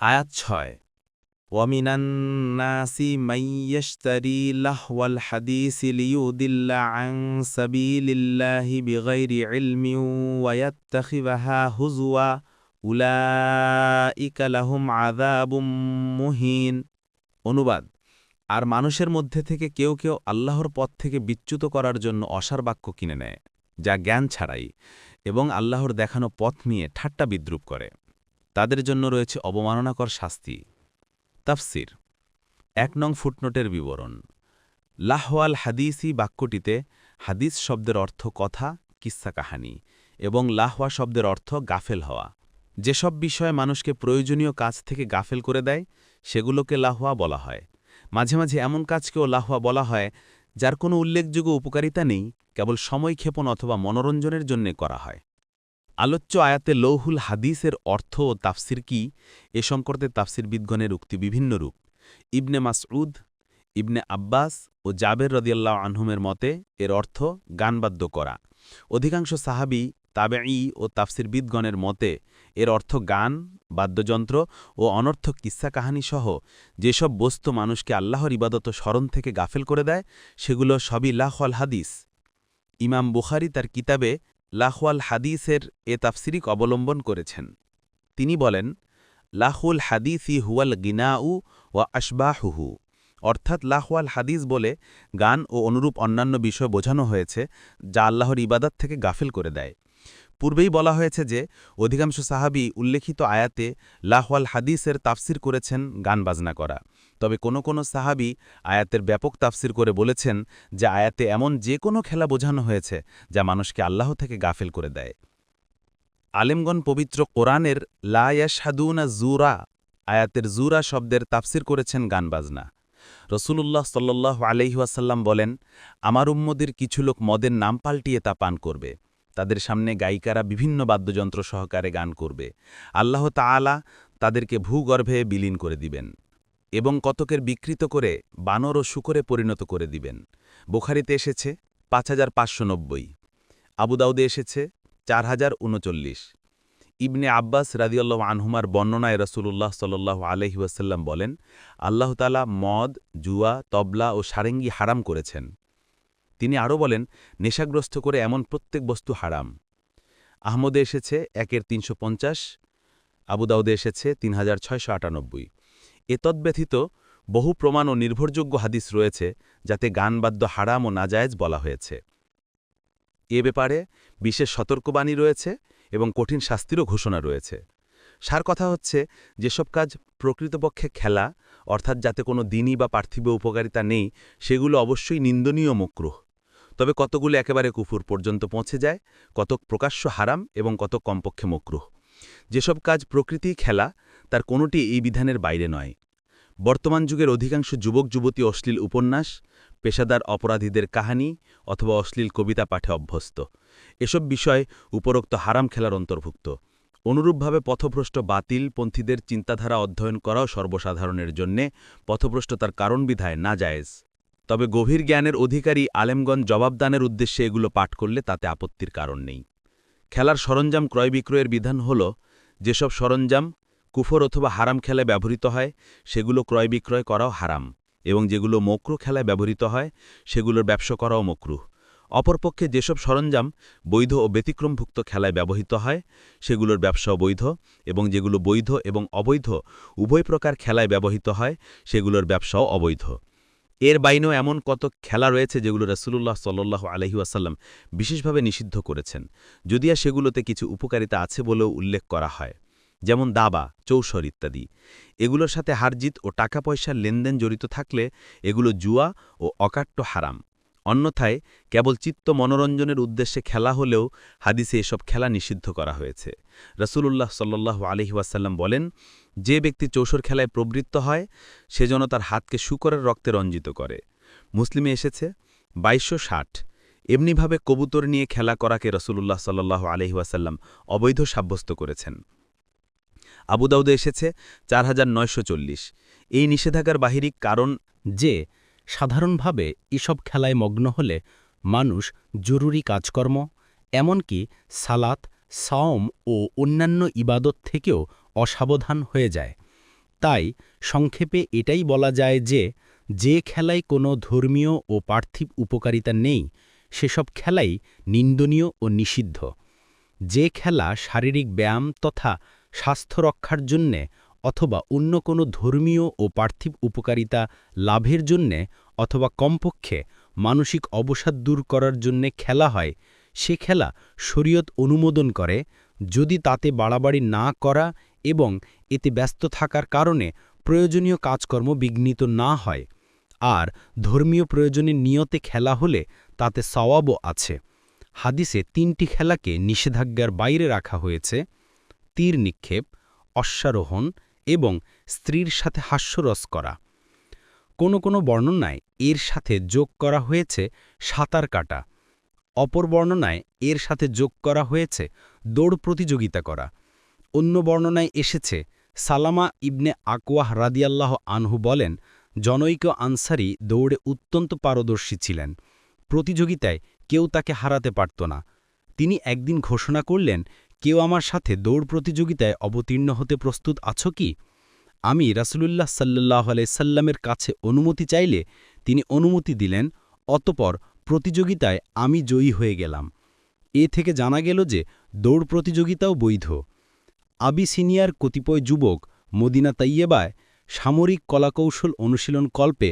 আয়াত ৬ ওয়ামিনান নাসি মাইয়াশতারি লাহওয়াল হাদিসি লিয়ুদিল্লা আন সাবিলিল্লাহি বিগাইরি ইলমিন ওয়া ইয়াত্তাখিযাহা হুজওয়া উলাইকা লাহুম আযাবুম মুহিন। অনুবাদ: আর মানুষের মধ্যে থেকে কেউ কেউ আল্লাহর পথ থেকে বিচ্যুত করার জন্য অসার বাক্য কিনে নেয়, যা জ্ঞান ছাড়াই, এবং আল্লাহর দেখানো পথ নিয়ে ঠাট্টা বিদ্রূপ করে। তাদের জন্য রয়েছে অবমাননাকর শাস্তি। তাফসির: ১ নং ফুটনোটের বিবরণ। লাহওয়াল হাদিসি বাক্যটিতে হাদিস শব্দের অর্থ কথা, কিস্সা কাহানি, এবং লাহওয়া শব্দের অর্থ গাফেল হওয়া। যেসব বিষয়ে মানুষকে প্রয়োজনীয় কাজ থেকে গাফেল করে দেয় সেগুলোকে লাহওয়া বলা হয়। মাঝে মাঝে এমন কাজকেও লাহওয়া বলা হয় যার কোনো উল্লেখযোগ্য উপকারিতা নেই, কেবল সময়ক্ষেপণ অথবা মনোরঞ্জনের জন্য করা হয়। আলোচ্য আয়াতে লৌহুল হাদিসের অর্থ ও তাফসির কি, এ সম্পর্কে তাফসিরবিদগণের উক্তি বিভিন্ন রূপ। ইবনে মাসউদ, ইবনে আব্বাস ও জাবের রাদিয়াল্লাহু আনহুমের মতে এর অর্থ গানবাদ্য করা। অধিকাংশ সাহাবী, তাবেঈ ও তাফসিরবিদগণের মতে এর অর্থ গান, বাদ্যযন্ত্র ও অনর্থক কিস্সা কাহানিসহ যেসব বস্তু মানুষকে আল্লাহর ইবাদত স্মরণ থেকে গাফেল করে দেয় সেগুলো সবই লাহওয়াল হাদিস। ইমাম বুখারী তার কিতাবে লাহওয়াল হাদিসের এ তাফসিরিক অবলম্বন করেছেন। তিনি বলেন, লাহুল হাদিসি হুয়াল গিনাউ ওয়া আশবাহুহু, অর্থাৎ লাহওয়াল হাদিস বলে গান ও অনুরূপ অন্যান্য বিষয় বোঝানো হয়েছে যা আল্লাহর ইবাদত থেকে গাফিল করে দেয়। পূর্বেই বলা হয়েছে যে অধিকাংশ সাহাবী উল্লেখিত আয়াতে লাহওয়াল হাদিসের তাফসির করেছেন গান বাজনা করা। তবে কোনো সাহাবী আয়াতের ব্যাপক তাফসির করে বলেছেন যে আয়াতে এমন যে কোনো খেলা বোঝানো হয়েছে যা মানুষকে আল্লাহ থেকে গাফেল করে দেয়। আলেমগণ পবিত্র কোরআনের লা ইয়াশহাদুনা জুরা আয়াতের জুরা শব্দের তাফসির করেছেন গান বাজনা। রসূলুল্লাহ সাল্লাল্লাহু আলাইহি ওয়াসাল্লাম বলেন, আমার উম্মদের কিছু লোক মদের নাম পাল্টিয়ে তা পান করবে। তাদের সামনে গায়িকারা বিভিন্ন বাদ্যযন্ত্র সহকারে গান করবে। আল্লাহ তাআলা তাদেরকে ভূগর্ভে বিলীন করে দিবেন এবং কতকের বিকৃত করে বানর ও শূকরে পরিণত করে দিবেন। বুখারীতে এসেছে ৫৫৯০, আবু দাউদে এসেছে ৪০৩৯। ইবনে আব্বাস রাদিয়াল্লাহু আনহুমার বর্ণনায় রাসূলুল্লাহ সাল্লাল্লাহু আলাইহি ওয়াসাল্লাম বলেন, আল্লাহ তাআলা মদ, জুয়া, তবলা ও সারেঙ্গি হারাম করেছেন। তিনি আরও বলেন, নেশাগ্রস্ত করে এমন প্রত্যেক বস্তু হারাম। আহমদে এসেছে ১-৩৫০, আবু দাউদে এসেছে ৩৬৯৮। এতদ্ব্যতীত বহু প্রমাণ ও নির্ভরযোগ্য হাদিস রয়েছে যাতে গানবাদ্য হারাম ও নাজায়েজ বলা হয়েছে। এ ব্যাপারে বিশেষ সতর্কবাণী রয়েছে এবং কঠিন শাস্তিরও ঘোষণা রয়েছে। সার কথা হচ্ছে, যেসব কাজ প্রকৃতপক্ষে খেলা, অর্থাৎ যাতে কোনো দিনই বা পার্থিব উপকারিতা নেই, সেগুলো অবশ্যই নিন্দনীয় মাকরুহ। তবে কতগুলো একেবারে কুফর পর্যন্ত পৌঁছে যায়, কতক প্রকাশ্য হারাম এবং কতক কমপক্ষে মাকরুহ। যেসব কাজ প্রকৃতিই খেলা, তার কোনোটি এই বিধানের বাইরে নয়। বর্তমান যুগের অধিকাংশ যুবক যুবতী অশ্লীল উপন্যাস, পেশাদার অপরাধীদের কাহিনী অথবা অশ্লীল কবিতা পাঠে অভ্যস্ত। এসব বিষয় উপরোক্ত হারাম খেলার অন্তর্ভুক্ত। অনুরূপভাবে পথভ্রষ্ট বাতিলপন্থীদের চিন্তাধারা অধ্যয়ন করাও সর্বসাধারণের জন্যে পথভ্রষ্টতার কারণ বিধায় নাজায়েজ। তবে গভীর জ্ঞানের অধিকারী আলেমগণ জবাবদানের উদ্দেশ্যে এগুলো পাঠ করলে তাতে আপত্তির কারণ নেই। খেলার সরঞ্জাম ক্রয় বিক্রয়ের বিধান হল, যেসব সরঞ্জাম কুফর অথবা হারাম খেলায় ব্যবহৃত হয় সেগুলো ক্রয় বিক্রয় করাও হারাম, এবং যেগুলো মকরুহ খেলায় ব্যবহৃত হয় সেগুলোর ব্যবসা করাও মকরুহ। অপরপক্ষে যেসব সরঞ্জাম বৈধ ও ব্যতিক্রমভুক্ত খেলায় ব্যবহৃত হয় সেগুলোর ব্যবসাও বৈধ, এবং যেগুলো বৈধ এবং অবৈধ উভয় প্রকার খেলায় ব্যবহৃত হয় সেগুলোর ব্যবসাও অবৈধ। এর বাইরেও এমন কত খেলা রয়েছে যেগুলো রাসূলুল্লাহ সাল্লাল্লাহু আলাইহি ওয়াসাল্লাম বিশেষভাবে নিষিদ্ধ করেছেন, যদিও সেগুলোতে কিছু উপকারিতা আছে বলেও উল্লেখ করা হয়, যেমন দাবা, চৌসর ইত্যাদি। এগুলোর সাথে হারজিত ও টাকা পয়সার লেনদেন জড়িত থাকলে এগুলো জুয়া ও অকাট্য হারাম। অন্যথায় কেবল চিত্ত মনোরঞ্জনের উদ্দেশ্যে খেলা হলেও হাদিসে এসব খেলা নিষিদ্ধ করা হয়েছে। রাসূলুল্লাহ সাল্লাল্লাহু আলাইহি ওয়াসাল্লাম বলেন, যে ব্যক্তি চৌসর খেলায় প্রবৃত্ত হয় সে যেন তার হাতকে শূকরের রক্তে রঞ্জিত করে। মুসলিমে এসেছে ২২৬০। এমনিভাবে কবুতর নিয়ে খেলা করাকে রাসূলুল্লাহ সাল্লাল্লাহু আলাইহি ওয়াসাল্লাম অবৈধ সাব্যস্ত করেছেন। আবু দাউদে এসেছে ৪৯৪০। এই নিষেধাজ্ঞার বাহিরিক কারণ যে সাধারণভাবে এসব খেলায় মগ্ন হলে মানুষ জরুরি কাজকর্ম, এমনকি সালাত, সাওম ও অন্যান্য ইবাদত থেকেও অসাবধান হয়ে যায়। তাই সংক্ষেপে এটাই বলা যায় যে যে খেলায় কোনো ধর্মীয় ও পার্থিব উপকারিতা নেই সেসব খেলাই নিন্দনীয় ও নিষিদ্ধ। যে খেলা শারীরিক ব্যায়াম তথা স্বাস্থ্য রক্ষার জন্যে অথবা অন্য কোনো ধর্মীয় ও পার্থিব উপকারিতা লাভের জন্যে অথবা কমপক্ষে মানসিক অবসাদ দূর করার জন্যে খেলা হয়, সে খেলা শরীয়ত অনুমোদন করে যদি তাতে বাড়াবাড়ি না করা এবং এতে ব্যস্ত থাকার কারণে প্রয়োজনীয় কাজকর্ম বিঘ্নিত না হয়। আর ধর্মীয় প্রয়োজনে নিয়তে খেলা হলে তাতে সওয়াবও আছে। হাদিসে ৩টি খেলাকে নিষেধাজ্ঞার বাইরে রাখা হয়েছে: তীর নিক্ষেপ, অশ্বারোহণ এবং স্ত্রীর সাথে হাস্যরস করা। কোনো বর্ণনায় এর সাথে যোগ করা হয়েছে সাঁতার কাটা, অপর বর্ণনায় এর সাথে যোগ করা হয়েছে দৌড় প্রতিযোগিতা করা। অন্য বর্ণনায় এসেছে সালামা ইবনে আকওয়াহ রাদিয়াল্লাহ আনহু বলেন, জনৈক আনসারী দৌড়ে অত্যন্ত পারদর্শী ছিলেন। প্রতিযোগিতায় কেউ তাকে হারাতে পারত না। তিনি একদিন ঘোষণা করলেন, কেউ আমার সাথে দৌড় প্রতিযোগিতায় অবতীর্ণ হতে প্রস্তুত আছো কি? আমি রাসূলুল্লাহ সাল্লাল্লাহু আলাইহি সাল্লামের কাছে অনুমতি চাইলে তিনি অনুমতি দিলেন। অতঃপর প্রতিযোগিতায় আমি জয়ী হয়ে গেলাম। এ থেকে জানা গেল যে দৌড় প্রতিযোগিতাও বৈধ। আবিসিনিয়ার কতিপয় যুবক মদিনা তাইয়েবায় সামরিক কলাকৌশল অনুশীলন কল্পে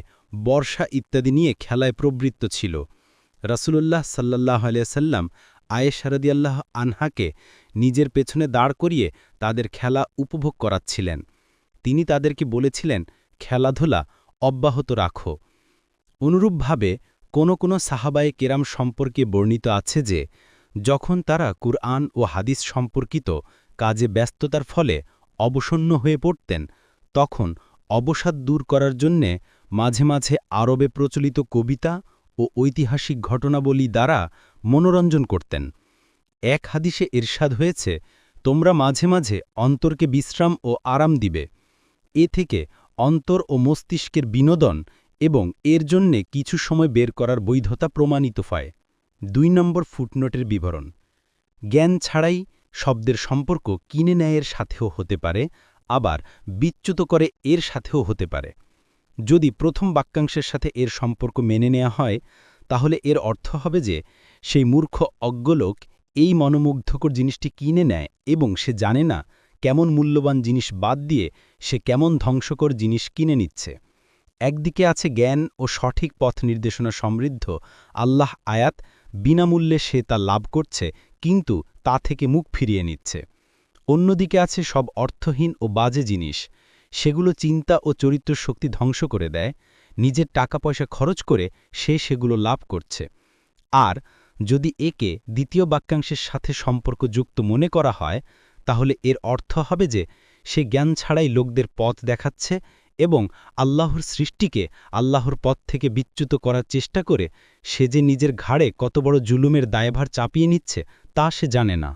বর্ষা ইত্যাদি নিয়ে খেলায় প্রবৃত্ত ছিল। রাসূলুল্লাহ সাল্লাল্লাহু আলাইহি সাল্লাম আয়েশা রাদিয়াল্লাহু আনহাকে নিজের পেছনে দাঁড় করিয়ে তাদের খেলা উপভোগ করাচ্ছিলেন। তিনি তাদেরকে বলেছিলেন, খেলাধুলা অব্যাহত রাখো। অনুরূপভাবে কোনো সাহাবায়ে কেরাম সম্পর্কে বর্ণিত আছে যে যখন তারা কুরআন ও হাদিস সম্পর্কিত কাজে ব্যস্ততার ফলে অবসন্ন হয়ে পড়তেন, তখন অবসাদ দূর করার জন্যে মাঝে মাঝে আরবে প্রচলিত কবিতা ও ঐতিহাসিক ঘটনাবলী দ্বারা মনোরঞ্জন করতেন। এক হাদিসে ইরশাদ হয়েছে, তোমরা মাঝে মাঝে অন্তরকে বিশ্রাম ও আরাম দিবে। এ থেকে অন্তর ও মস্তিষ্কের বিনোদন এবং এর জন্যে কিছু সময় বের করার বৈধতা প্রমাণিত হয়। ২ নম্বর ফুটনোটের বিবরণ। জ্ঞান ছাড়াই শব্দের সম্পর্ক কিনে নেয়ের সাথেও হতে পারে, আবার বিচ্যুত করে এর সাথেও হতে পারে। যদি প্রথম বাক্যাংশের সাথে এর সম্পর্ক মেনে নেওয়া হয়, তাহলে এর অর্থ হবে যে সেই মূর্খ অজ্ঞলোক এই মনোমুগ্ধকর জিনিসটি কিনে নেয় এবং সে জানে না কেমন মূল্যবান জিনিস বাদ দিয়ে সে কেমন ধ্বংসকর জিনিস কিনে নিচ্ছে। একদিকে আছে জ্ঞান ও সঠিক পথ নির্দেশনা সমৃদ্ধ আল্লাহ আয়াত, বিনামূল্যে সে তা লাভ করছে কিন্তু তা থেকে মুখ ফিরিয়ে নিচ্ছে। অন্যদিকে আছে সব অর্থহীন ও বাজে জিনিস, সেগুলো চিন্তা ও চরিত্র শক্তি ধ্বংস করে দেয়, নিজের টাকা পয়সা খরচ করে সে সেগুলো লাভ করছে। আর যদি একে দ্বিতীয় বাক্যাংশের সাথে সম্পর্কযুক্ত মনে করা হয়, তাহলে এর অর্থ হবে যে সে জ্ঞান ছাড়াই লোকদের পথ দেখাচ্ছে এবং আল্লাহর সৃষ্টিকে আল্লাহর পথ থেকে বিচ্যুত করার চেষ্টা করে সে যে নিজের ঘাড়ে কত বড় জুলুমের দায়ভার চাপিয়ে নিচ্ছে তা সে জানে না।